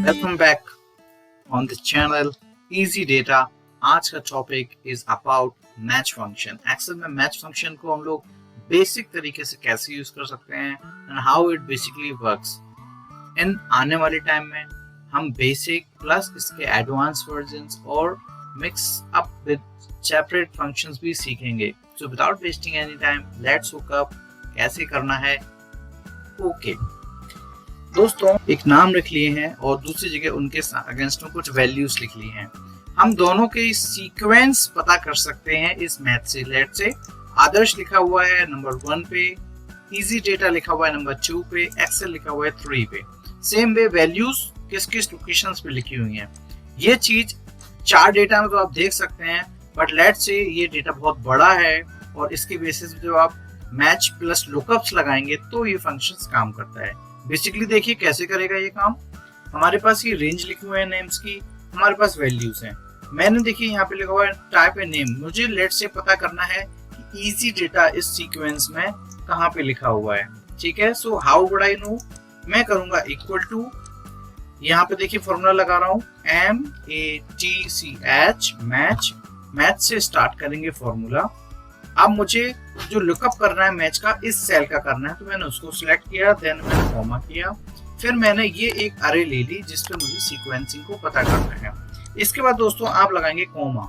Welcome back on the channel Easydata। आज का topic is about match function. Excel में match function को हम लोग बेसिक तरीके से कैसे यूज कर सकते हैं and how it basically works. इन आने वाले टाइम में हम बेसिक प्लस इसके एडवांस वर्जन्स और mix up with separate functions भी सीखेंगे। So without wasting any time let's hook up. कैसे करना है? ओके दोस्तों, एक नाम रख लिए हैं और दूसरी जगह उनके अगेंस्ट में कुछ वैल्यूज लिख ली हैं। हम दोनों के सीक्वेंस पता कर सकते हैं इस मैथ से। लेट से आदर्श लिखा हुआ है नंबर 1 पे, इजी डेटा लिखा हुआ है नंबर 2 पे, एक्सेल लिखा हुआ है 3 पे। सेम वे वैल्यूज किस किस लोकेशंस पे लिखी हुई हैं। ये चीज 4 डेटा में तो आप देख सकते हैं, बट लेट से ये डेटा बहुत बड़ा है और इसके बेसिस पे जब आप मैच प्लस लुकअप्स लगाएंगे तो ये फंक्शंस काम करता है। बेसिकली देखिए कैसे करेगा ये काम। हमारे पास ये रेंज लिखे हुए हैं नेम्स की, हमारे पास वैल्यूज हैं। मैंने देखिए यहाँ पे लिखा हुआ है टाइप ए नेम। मुझे लेट से पता करना है कि इजी डेटा इस सीक्वेंस में कहाँ पे लिखा हुआ है। ठीक है, so how would I know? मैं करूंगा इक्वल टू, यहाँ पे देखिए फॉर्मूला लगा रहा हूँ MATCH मैच। मैच से स्टार्ट करेंगे फॉर्मूला। अब मुझे जो लुकअप करना है मैच का, इस सेल का करना है, तो मैंने उसको सिलेक्ट किया, देन मैंने कॉमा किया, फिर मैंने ये एक अरे ले ली जिसपे मुझे सीक्वेंसिंग को पता करना है। इसके बाद दोस्तों आप लगाएंगे कॉमा।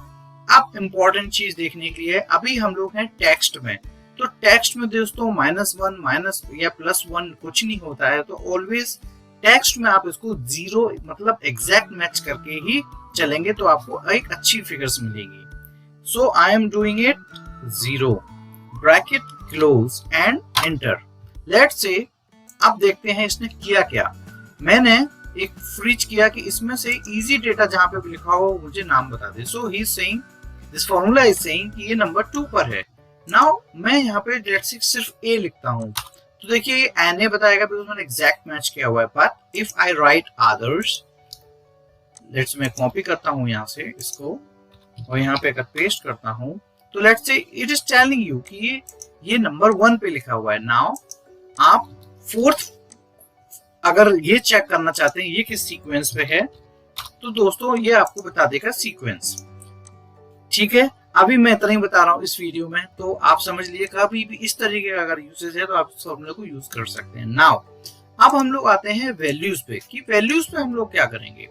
अब इंपॉर्टेंट चीज देखने के लिए, अभी हम लोग हैं टेक्स्ट में, तो टेक्स्ट में दोस्तों -1 माइनस या +1 कुछ नहीं होता है। तो ऑलवेज टेक्स्ट में आप इसको 0 मतलब एग्जैक्ट मैच करके ही चलेंगे तो आपको एक अच्छी फिगर्स मिलेगी। So I am doing it 0 bracket close and enter. Let's say अब देखते हैं इसने किया क्या। मैंने एक फ्रीज किया कि इसमें से इजी डेटा जहां पे लिखा हो मुझे नाम बता दे। So he is saying this formula is saying कि ये नंबर 2 पर है। नाउ मैं यहाँ पे लेट्स से सिर्फ ए लिखता हूँ, तो देखिए एन बताएगा बिकॉज़ मैंने एग्जैक्ट मैच किया हुआ है। But if I right Adarsh, let's मैं कॉपी करता हूँ यहाँ से इसको और यहाँ पे अगर पेस्ट करता हूँ तो let's say it is telling you कि ये नंबर 1 पे लिखा हुआ है। नाउ आप 4th अगर ये चेक करना चाहते हैं ये किस सीक्वेंस पे है, तो दोस्तों ये आपको बता देगा सीक्वेंस। ठीक है, अभी मैं इतना ही बता रहा हूँ इस वीडियो में, तो आप समझ लीजिए कभी भी इस तरीके का अगर यूसेज है तो आप इस फॉर्मूले को यूज कर सकते हैं। नाउ अब हम लोग आते हैं वैल्यूज पे कि वैल्यूज पे हम लोग क्या करेंगे।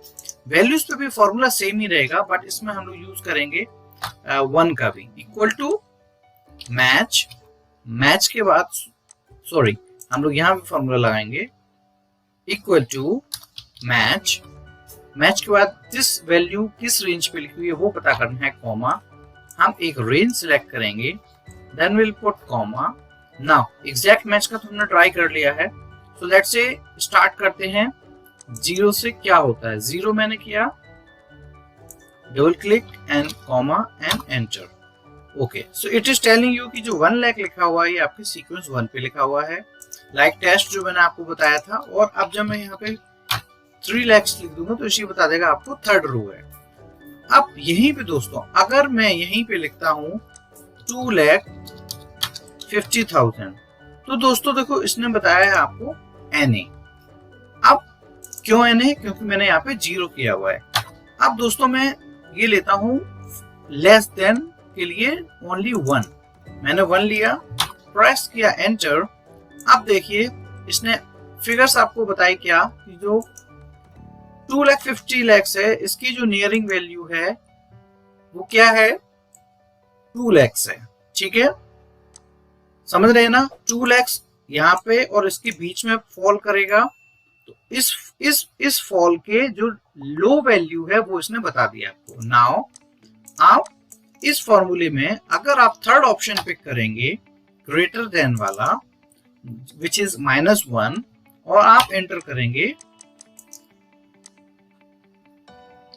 वैल्यूज पे भी फॉर्मूला सेम ही रहेगा, बट इसमें हम लोग यूज करेंगे 1 का भी। इक्वल टू मैच, मैच के बाद सॉरी हम लोग यहाँ पे फॉर्मूला लगाएंगे इक्वल टू मैच। मैच के बाद दिस वैल्यू किस रेंज पे लिखी हुई है वो पता करना है, कॉमा। हम एक रेंज सिलेक्ट करेंगे, then will put comma. Now exact match का तो हमने ट्राई कर लिया है, सो लेट्स से स्टार्ट करते हैं 0 से। क्या होता है 0 मैंने किया, double click and comma and enter. Okay, so it is telling you कि जो 1 लाख लिखा हुआ है ये आपके सीक्वेंस 1 पे लिखा हुआ है, लाइक टेस्ट जो मैंने आपको बताया था। और अब जब मैं यहाँ पे 3 लाख लिख दूंगा तो इसी बता देगा आपको 3rd रो है। अब यहीं पे दोस्तों अगर मैं यहीं पे लिखता हूँ 2,50,000, तो दोस्तों देखो इसने बताया है आपको NA। अब क्यों NA? क्योंकि मैंने यहाँ पे 0 किया हुआ है। अब दोस्तों मैं ये लेता हूँ लेस देन के लिए ओनली 1। मैंने 1 लिया, प्रेस किया एंटर। अब देखिए इसने फिगर्स आपको बताई क्या कि जो 2,50,000 है इसकी जो नियरिंग वैल्यू है वो क्या है, 2 लाख है। ठीक है, समझ रहे हैं ना? 2 लाख यहाँ पे और इसके बीच में फॉल करेगा, तो इस फॉल के जो लो वैल्यू है वो इसने बता दिया आपको। नाउ आप इस फॉर्मूले में अगर आप 3rd ऑप्शन पिक करेंगे ग्रेटर देन वाला विच इज -1 और आप एंटर करेंगे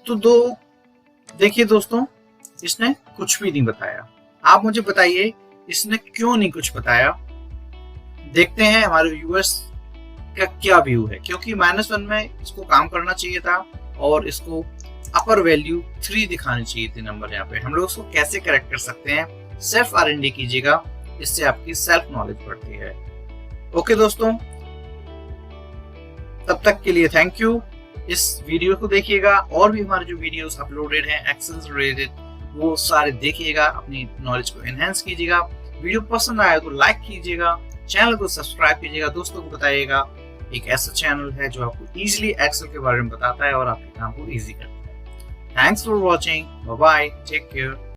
तो देखिए दोस्तों इसने कुछ भी नहीं बताया। आप मुझे बताइए इसने क्यों नहीं कुछ बताया। देखते हैं हमारे व्यूअर्स का क्या व्यू है, क्योंकि -1 में इसको काम करना चाहिए था और इसको अपर वैल्यू 3 दिखानी चाहिए थी नंबर। यहाँ पे हम लोग उसको कैसे करेक्ट कर सकते हैं, सेल्फ R&D कीजिएगा, इससे आपकी सेल्फ नॉलेज बढ़ती है। ओके दोस्तों, तब तक के लिए थैंक यू। इस वीडियो को देखिएगा, और भी हमारे जो वीडियोस अपलोडेड हैं एक्सेल से रिलेटेड वो सारे देखिएगा, अपनी नॉलेज को एनहेंस कीजिएगा। वीडियो पसंद आया तो लाइक कीजिएगा, चैनल को सब्सक्राइब कीजिएगा, दोस्तों को बताइएगा। एक ऐसा चैनल है जो आपको इजीली एक्सेल के बारे में बताता है और आपके काम को इजी करता है। Thanks for watching, bye bye, take care.